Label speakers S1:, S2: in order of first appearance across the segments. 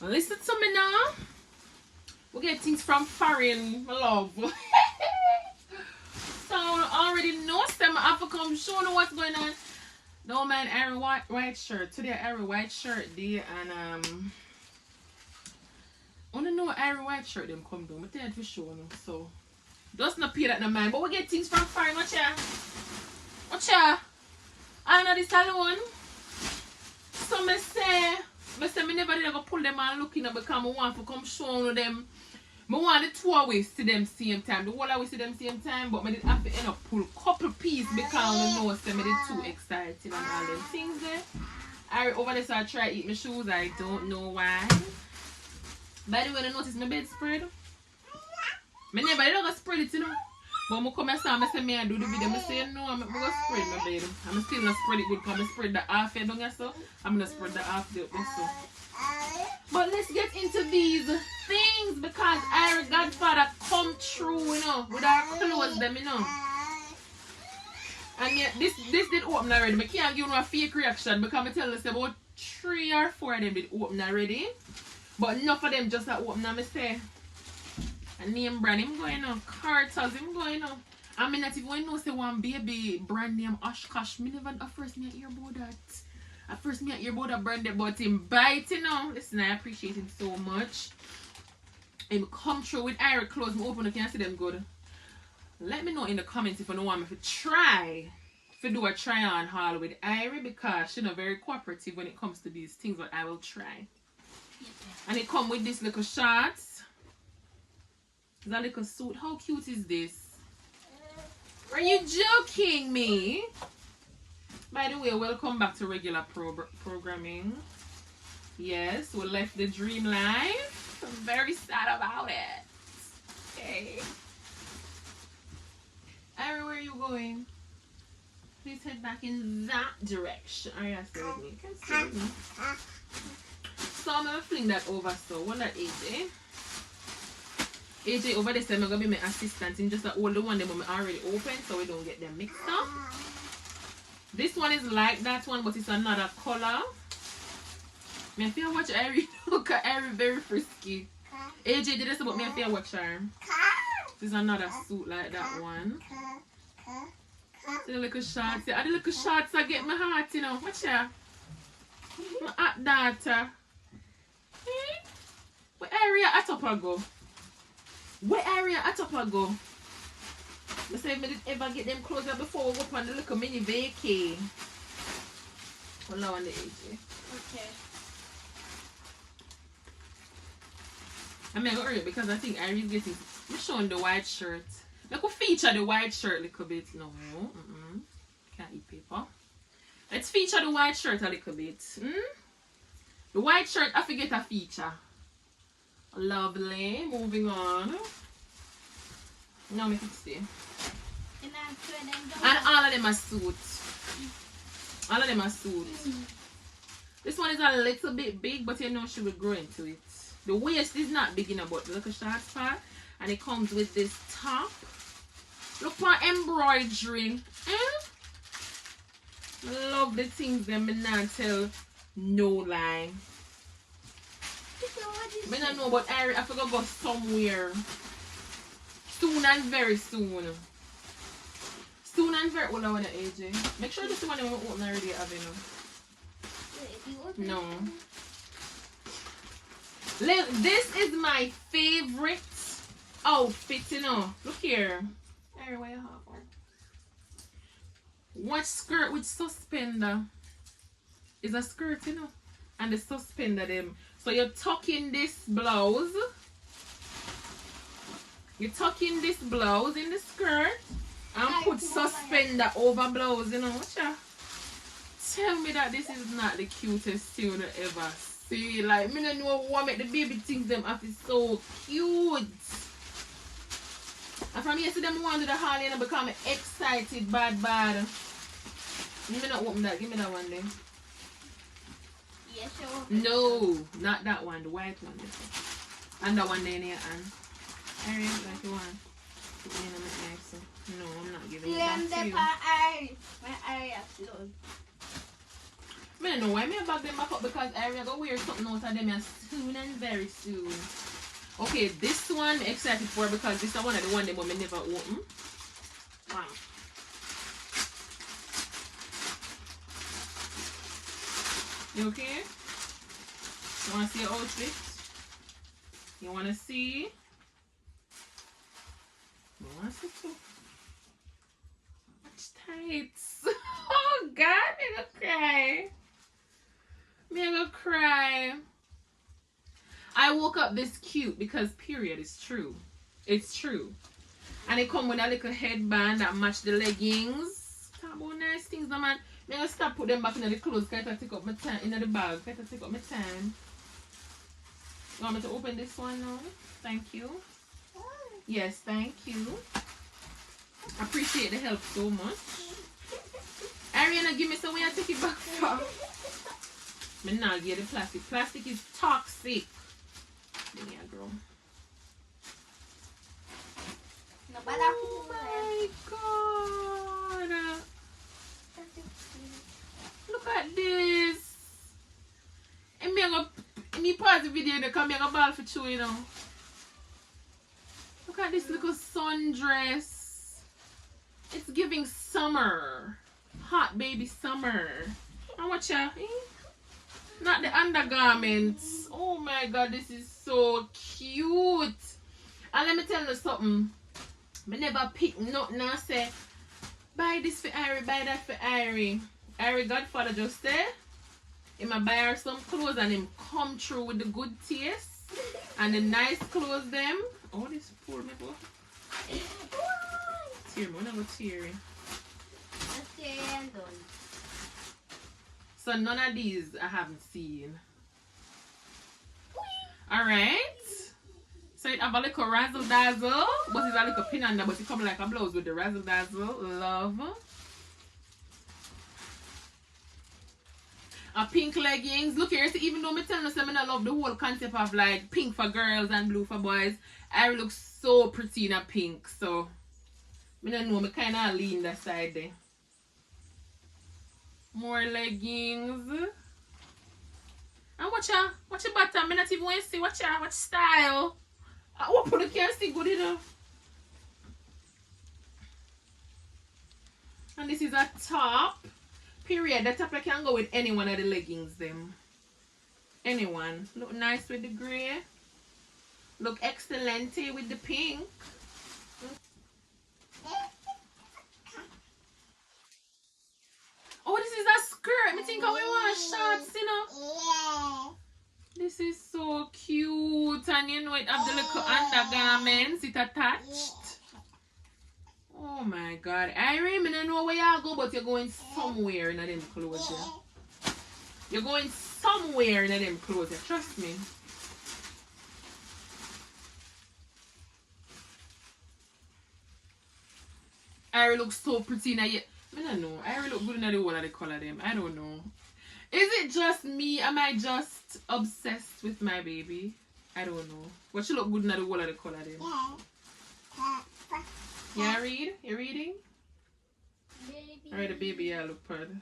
S1: Listen to me now. We get things from foreign, my love. So I already know them. I have to come show you what's going on. No man, Ari white shirt. Today Ari white shirt day and I wanna know Ari white shirt them come down. But they for sure no. So just not pay that no man. But we get things from foreign. Watch ya. Watch ya. I know this alone. So me say me never did go pull them and look in because I want to come show them. I want the two ways to them same time. The whole way to them same time, but I did have to end up pull couple pieces because I know them did too exciting and all them things there. I over there so I try to eat my shoes. I don't know why. By the way, I notice my bedspread. I never did go spread it, you know. But I come and say me I do the video. I say no, I'm going to spread my bed. I'm still not spread it good because I spread the half here down here so. I'm going to spread the half there so. But let's get into these things because our Godfather come true, you know, with our clothes them, you know. And yet this did open already. I can't give you a fake reaction because I tell us about 3 or 4 of them did open already. But enough of them just that open and I say a name brand him going on, Carters him going on. I mean not even know say one baby brand name Oshkosh. Me never at first me hear about that. At first me hear about that brand but him bite, you know. Listen, I appreciate him so much. Him come through with Irish clothes, me open, you can see them good. Let me know in the comments if you don't want me to try to do a try on haul with Irie because she's not very cooperative when it comes to these things, but I will try. And it come with this little shorts. That little suit. How cute is this? Are you joking me? By the way, welcome back to regular programming. Yes, we left the dream life. I'm very sad about it. Okay. Ari, where are you going? Please head back in that direction. Are you still with me? You can see me. So I'm gonna fling that over. So what that AJ? AJ over this time I'm gonna be my assistant in just all the one them I already opened so we don't get them mixed up. This one is like that one but it's another color. Me if you watch Ari, look at Ari very frisky. AJ did this about me if you watch her. This is another suit like that one. See the little shots. See the little shots I get my heart, you know. Watch her. My hot daughter. Where area at top I go? Where area at top I go? I say if I did ever get them clothes before we go up on the little mini vacay. Hold on the AJ.
S2: Okay.
S1: I'm gonna hurry because I think Irie's getting. I'm showing the white shirt. Look, we'll feature the white shirt a little bit. No, can't eat paper. Let's feature the white shirt a little bit. The white shirt, I forget a feature. Lovely. Moving on. Now make it stay. And all of them are suits. All of them are suits. This one is a little bit big, but you know she will grow into it. The waist is not big enough, but look at short part. And it comes with this top. Look for embroidery. Love the things them me not tell no lie. I don't know but I forgot to go somewhere. Soon and very soon. Soon and very well I want to AJ. Make sure this one I open already have no. This is my favorite outfit, you know. Look here. Where you have one? What skirt with suspender? Is a skirt, you know, and the suspender them. So you tuck in this blouse. You tuck in this blouse in the skirt and put suspender over blouse, you know. Watch out. Tell me that this is not the cutest thing you ever see. Like, me don't know what make the baby think them have is so cute. And from here to them want to do the haul and become excited bad. Give me not open that. Give me that one then.
S2: Yes, sure.
S1: No, not that one. The white one. And that one there in your hand. Area, like you want. Put it in my eyes. So. No, I'm not giving it back to you.
S2: My area closed.
S1: I don't know why me bag them back up because I will go wear something out of them soon and very soon. Okay, this one I'm excited for because this is one of the ones that I never open. Wow. You okay? You want to see your outfit? You want to see? You want to see too? Watch tights. Oh God, I'm gonna cry. I'm gonna cry. I woke up this cute because period is true. It's true. And it come with a little headband that match the leggings. Talk about nice things, no man. I'm gonna stop put them back in the clothes because I take up my time in the bag. I take up my time. You want me to open this one now? Thank you. Yes, thank you. I appreciate the help so much. Ariana, give me some way I take it back from. I'm not get the plastic. Plastic is toxic. Yeah, girl. Oh my God. Look at this. And me pause the video and come here a ball for two, you know. Look at this little sundress. It's giving summer. Hot baby summer. And watch ya. Not the undergarments. Oh my God, this is so cute. And let me tell you something. I never pick nothing and say, buy this for Irie, buy that for Irie. Irie godfather just say, he might buy her some clothes and him come through with the good taste. And the nice clothes them. Oh, this poor me boy. Tear me, I'm not teary.
S2: Okay, I'm done.
S1: So none of these I haven't seen. Alright. So it have a little razzle dazzle. But it's a little pin on there, but it come like a blouse with the razzle dazzle. Love. A pink leggings. Look here, so even though me tell you I love the whole concept of like pink for girls and blue for boys, I look so pretty in a pink. So I don't know, I kind of lean that side there. More leggings. And watch your bottom. I not even want to see watch style. I hope you can see good enough. And this is a top. Period. The top I can go with any one of the leggings them. Anyone. Look nice with the grey. Look excellent with the pink. Oh, this is a skirt. I think I want shorts, you know.
S2: Yeah.
S1: This is so cute. And you know it have the little undergarments. It attached. Oh my God. Irene, I don't know where you go, but you're going somewhere in them clothes. Yeah? You're going somewhere in them clothes. Yeah? Trust me. Irene looks so pretty now. I don't know. I really look good in the one of the color them. I don't know. Is it just me? Am I just obsessed with my baby? I don't know. But she look good in the one of the color them. Yeah, read? You reading?
S2: Baby.
S1: Alright, the baby, yeah, look pretty.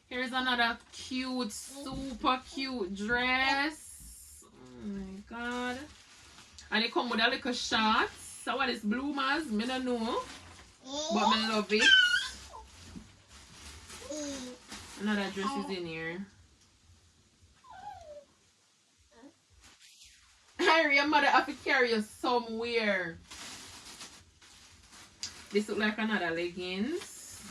S1: Here's another cute, super cute dress. Oh my God. And it come with a little shorts. So what is bloomers? I don't know. But I love it. Another dress is in here. Harry, your mother have to carry you somewhere. This look like another leggings.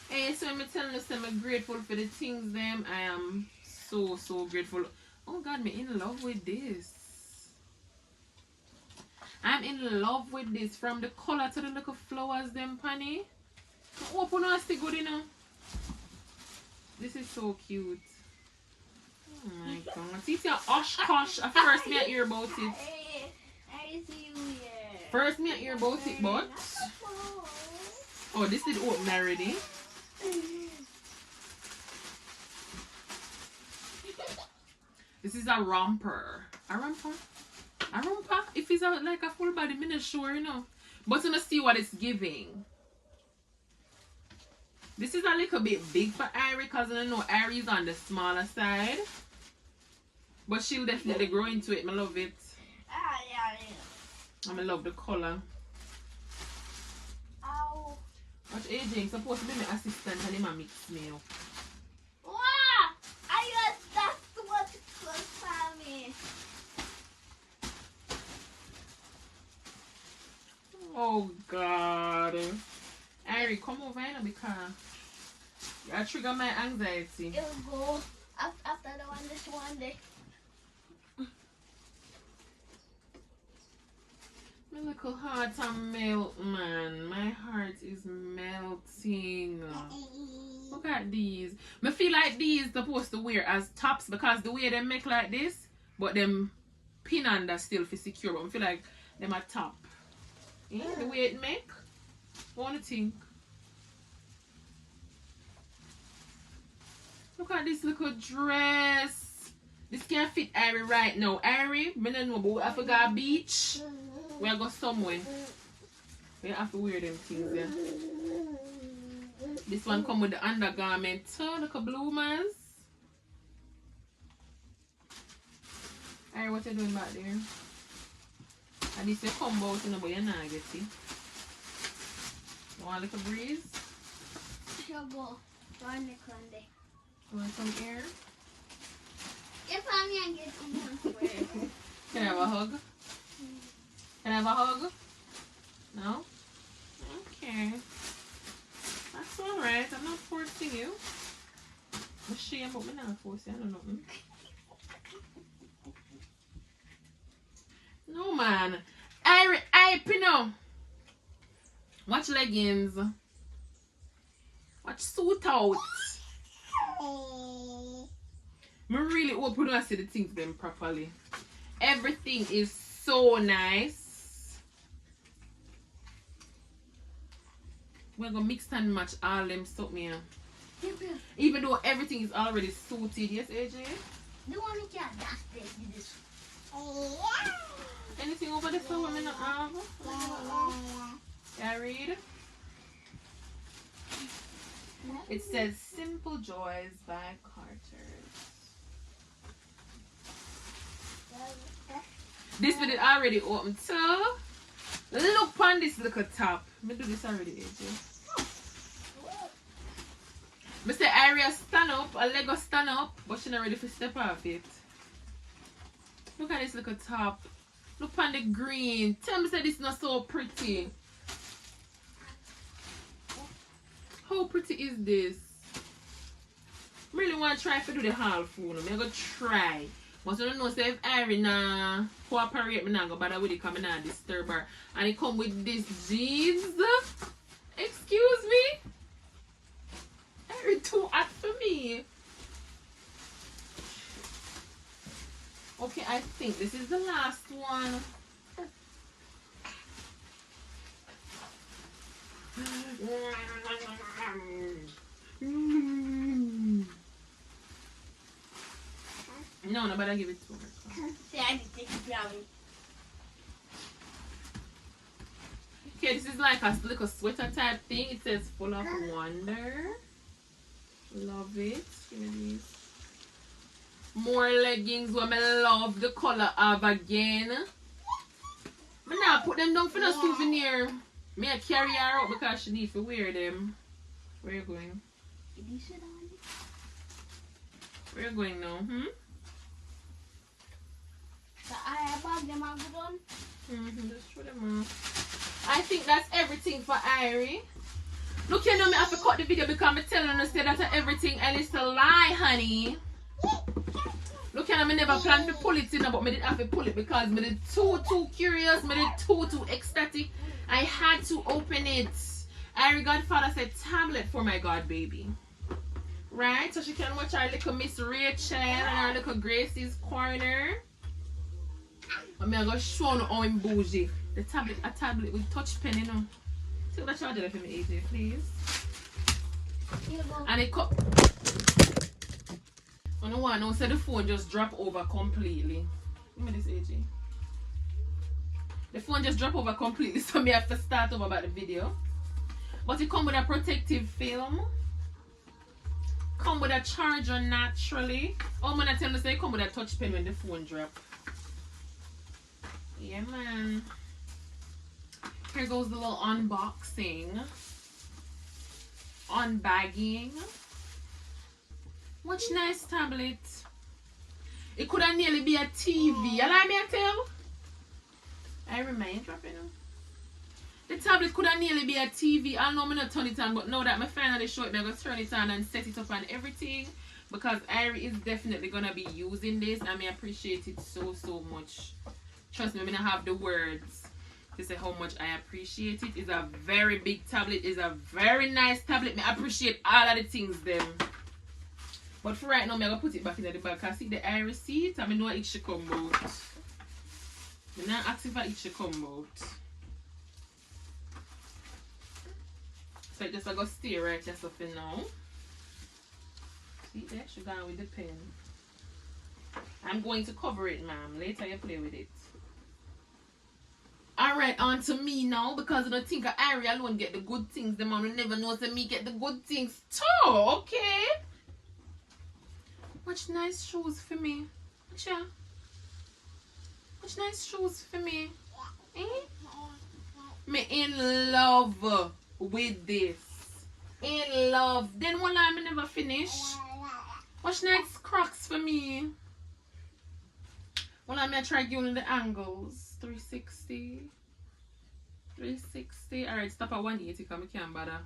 S1: Hey, so I'm telling you, I'm grateful for the things them. I am so grateful. Oh God, I'm in love with this. I'm in love with this. From the color to the little flowers them, Penny. Open us the good, you know. This is so cute. Oh my God. See, it's your Oshkosh. First, me hear about it.
S2: I see you here.
S1: First, me hear about it, but. Oh, this did open already. This is a romper. A romper? A romper? If it's like a full body, I'm not sure, you know. But I'm going to see what it's giving. This is a little bit big for Irie because I know Irie is on the smaller side. But she'll definitely grow into it. I love it. I love the color.
S2: Ow.
S1: Watch AJ supposed to be my assistant and him a mix me up.
S2: Wow! I guess that's what it was for me.
S1: Oh God. Irie, come over here because you trigger my anxiety.
S2: It'll go after the one this one day.
S1: My little heart a melt, man. My heart is melting. Look at these. I feel like these supposed to wear as tops because the way they make like this, but them pin under still for secure. But I feel like them a top. Yeah, the way it make. What do you think? Look at this little dress. This can't fit Irie right now. Irie, I don't know, but we have to go beach. We are go somewhere. We have to wear them things there. This one come with the undergarment. Oh, look at bloomers. Irie, what you doing back there? And this you come out, you know, but you're not get it. You want a little breeze?
S2: Sure, go. Run the candy.
S1: You want some air?
S2: If I'm young, get
S1: Can I have a hug? Can I have a hug? No? Okay. That's alright. I'm not forcing you. I'm ashamed, but I'm not forcing you. I don't know nothing. No, man. I Pino. Watch leggings. Watch suit out. I really hope we don't see the things them properly. Everything is so nice. We're gonna mix and match all them stuff here. Even though everything is already suited. Yes, AJ?
S2: The one that you this.
S1: Anything over the store women not have? Yeah, read. It says Simple Joys by Carter's. This one is already open too. Look on this little top. Me do this already, AJ. Mr. Aria stand up, a Lego stand up, but she not ready to step off it. Look at this little top. Look on the green. Tell me that this is not so pretty. How pretty is this? I really want to try to do the haul for them. I'm going to try. But I don't know say if Irene cooperate, I'm not going to bother with it because I'm not disturb her. And it come with this jeans. Excuse me? Irene too hot for me. Okay, I think this is the last one. No, nobody give it to her. Okay, this is like a little sweater type thing. It says full of wonder. Love it. Give me these. More leggings where I love the color of again. I now put them down for the souvenir. May I carry her out because she needs to wear them. Where are you going? Where are you going now? Just show them off. I think that's everything for Irie. Look, you know me have to cut the video because I'm telling her to say that everything and it's a lie, honey. Look, you know, I never planned to pull it in, but I didn't have to pull it because I did too curious, I did too ecstatic. I had to open it. Irie Godfather said tablet for my god baby. Right? So she can watch our little Miss Rachel and our little Gracie's corner. I'm going to show you how I'm bougie. The tablet, a tablet with touch pen, you know. Take the charger for me, AJ, please. And it cut. I don't want to say the phone just drop over completely. Give me this, AJ. The phone just drop over completely, so I have to start over about the video. But it comes with a protective film. come with a charger naturally. Oh man, I tell you, say it come with a touch pen when the phone drop. Yeah man. Here goes the little unboxing. Unbagging. Watch nice tablet. It could have nearly be a TV. You like me I tell? I remind dropping. The tablet could have nearly be a TV. I know I'm not turn it on, but now that I finally show it, I'm going to turn it on and set it up and everything. Because Irie is definitely going to be using this. And I appreciate it so much. Trust me, I'm going to have the words to say how much I appreciate it. It's a very big tablet. It's a very nice tablet. I appreciate all of the things them. But for right now, I'm going to put it back in the bag. Because I see the Irie seat. I know it should come out. I'm not asking if it should come out. So I just go stay right there so for now. See that? Should go on with the pen. I'm going to cover it, ma'am. Later you play with it. Alright, on to me now. Because I don't think Irie alone get the good things. The man will never know that me get the good things too. Okay? Watch nice shoes for me. Watch ya. Watch nice shoes for me. Eh? Me in love with this. In love. Then one line I never finish. Watch next Crocs for me. One line I try giving the angles. 360. 360. Alright, stop at 180 because I can't bother.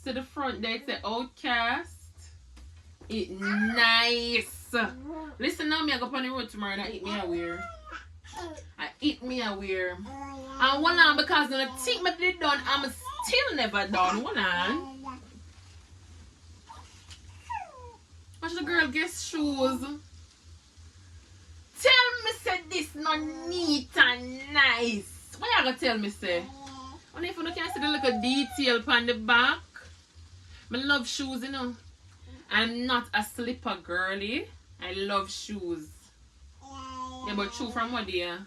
S1: So the front there it's the Outcast. It nice. Listen now, me I go on the road tomorrow and I eat me a wear. I eat me a wear. And one on because when I think me did done, I'm still never done. One on. Watch the girl get shoes. Tell me say this not neat and nice. What you gonna tell me say? Only if you can see the little detail on the back. I love shoes, you know. I'm not a slipper girly. I love shoes. Yeah, but shoe from what day? I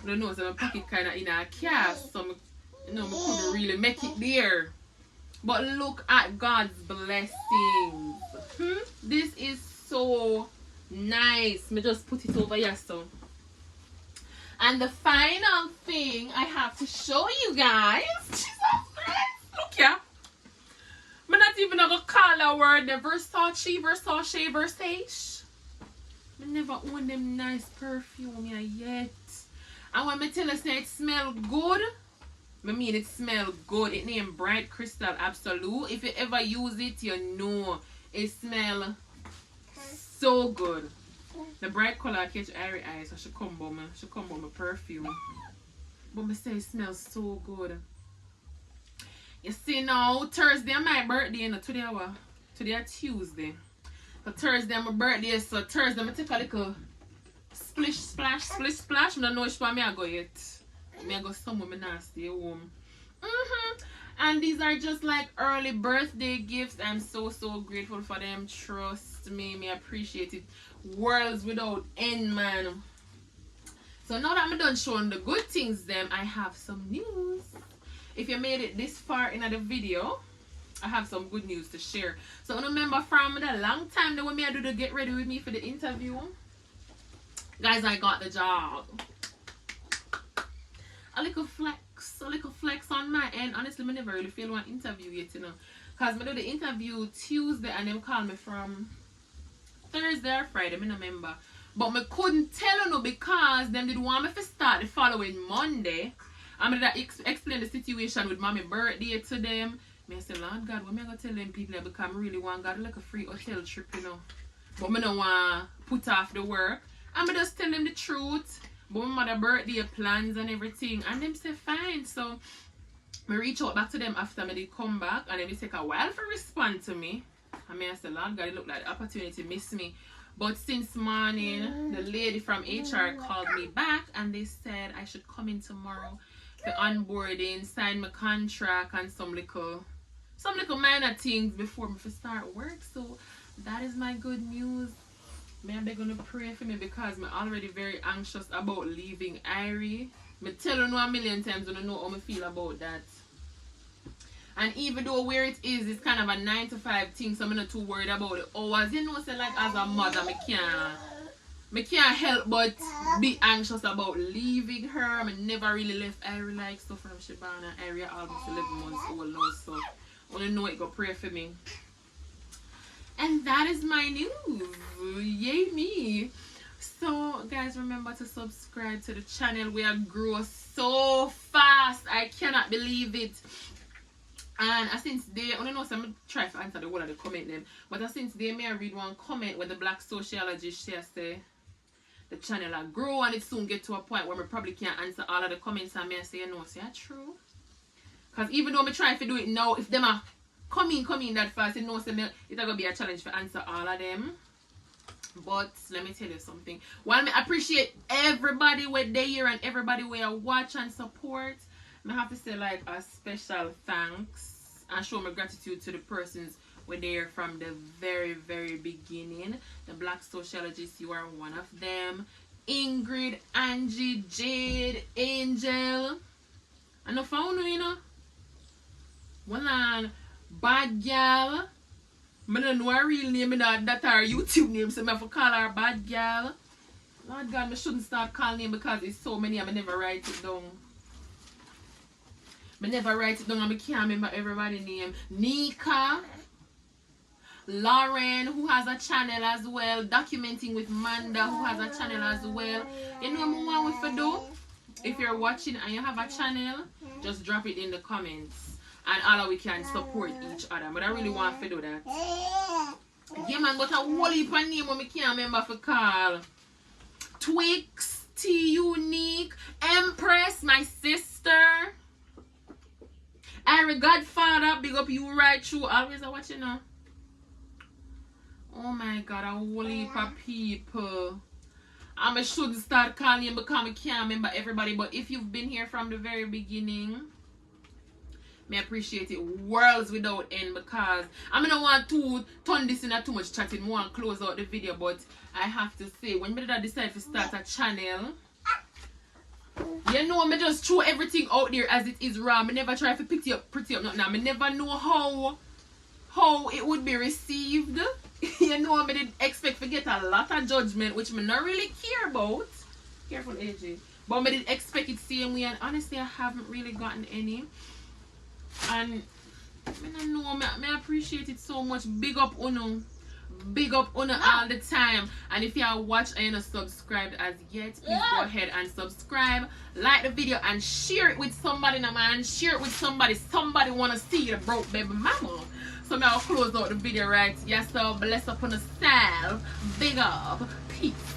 S1: don't know, so my pocket kind of in a cast, so I couldn't really make it there. But look at God's blessings. This is so nice. Me just put it over here, so. And the final thing I have to show you guys. Jesus Christ, look here. I'm not even gonna call a word the Versace. I never own them nice perfume yet. And when I tell you say it smell good, I mean it smell good. It named Bright Crystal Absolute. If you ever use it, you know it smell so good. The bright color catch Irie eyes, so she come by my perfume. But I say it smells so good. You see now, Thursday my birthday, you know, today is Tuesday. So Thursday my birthday, so Thursday I take a little splish splash. I don't know which one I go yet. I go somewhere, I not stay home. And these are just like early birthday gifts. I'm so grateful for them. Trust me, I appreciate it. Worlds without end, man. So now that I'm done showing the good things, then I have some news. If you made it this far in the video, I have some good news to share. So remember from the long time that when me I do the get ready with me for the interview, guys, I got the job. A little flex on my end. Honestly, I never really feel one interview yet, you know. Because I do the interview Tuesday and them call me from Thursday or Friday, I don't remember. But I couldn't tell you no because them did want me to start the following Monday. I'm going to explain the situation with mommy birthday to them. I say, Lord God, what am I going to tell them people? Because I really want God like a free hotel trip, you know. But I don't want to put off the work. I'm just tell them the truth. But my mother birthday plans and everything. And them say, fine. So, I reach out back to them after I did come back. And then they take a while to respond to me. And I say, Lord God, it looked like the opportunity missed me. But since morning, the lady from HR called me back. And they said I should come in tomorrow. The onboarding, sign my contract and some little minor things before me start work. So that is my good news. Maybe they're gonna pray for me because I'm already very anxious about leaving Irie. I tell you no a million times when I know how I feel about that. And even though where it is, it's kind of a 9 to 5 thing, so I'm not too worried about the hours. You know, so like as a mother, I can't help but be anxious about leaving her. I never really left Irie like stuff from Shibana. Irie almost 11 months old now, so I want to know it, go pray for me. And that is my news. Yay me. So guys, remember to subscribe to the channel. We are growing so fast. I cannot believe it. And since they, I don't know, so I'm going to try to answer the whole of the comment them. But since they may read one comment where the black sociologist says the channel will grow and it soon get to a point where we probably can't answer all of the comments, and I say, no, say that's true. Because even though I try to do it now, if them are coming that fast, you know, it's going to be a challenge to answer all of them. But let me tell you something. While I appreciate everybody where they here and everybody where watch and support, I have to say like a special thanks and show my gratitude to the persons were there from the very, very beginning. The black sociologists, you are one of them. Ingrid, Angie, Jade, Angel. I know found you know. One on Bad Gal. I don't know her real name, that her YouTube name, so I have to call her Bad Gal. Lord God, I shouldn't start calling him because it's so many and I never write it down. I never write it down and I can't remember everybody's name. Nika, Lauren, who has a channel as well. Documenting with Manda, who has a channel as well. You know what we for do? If you're watching and you have a channel, just drop it in the comments. And all of we can support each other. But I really want to do that. Yeah man, but a whole heap of name I can't remember for call. Twix, T Unique, Empress, my sister. Ari Godfather, big up you right through. Always I watch you now. Oh my God, a whole heap of people. I should start calling you because I can't remember everybody. But if you've been here from the very beginning, I appreciate it worlds without end, because I don't want to turn this into too much chatting. I want to close out the video, but I have to say, when I decide to start a channel, you know, I just throw everything out there as it is raw. I never try to pretty up nothing. I never know how it would be received. You know, I didn't expect to get a lot of judgment, which I not really care about. Careful, AJ. But I didn't expect it same way, and honestly, I haven't really gotten any. And I don't know, I appreciate it so much. Big up Uno. Big up Uno all the time. And if you are watched and you're not subscribed as yet, please go ahead and subscribe. Like the video and share it with somebody, man. Share it with somebody. Somebody want to see the broke baby mama. So now I'll close out the video right. Yes, so bless up on yourself. Big up. Peace.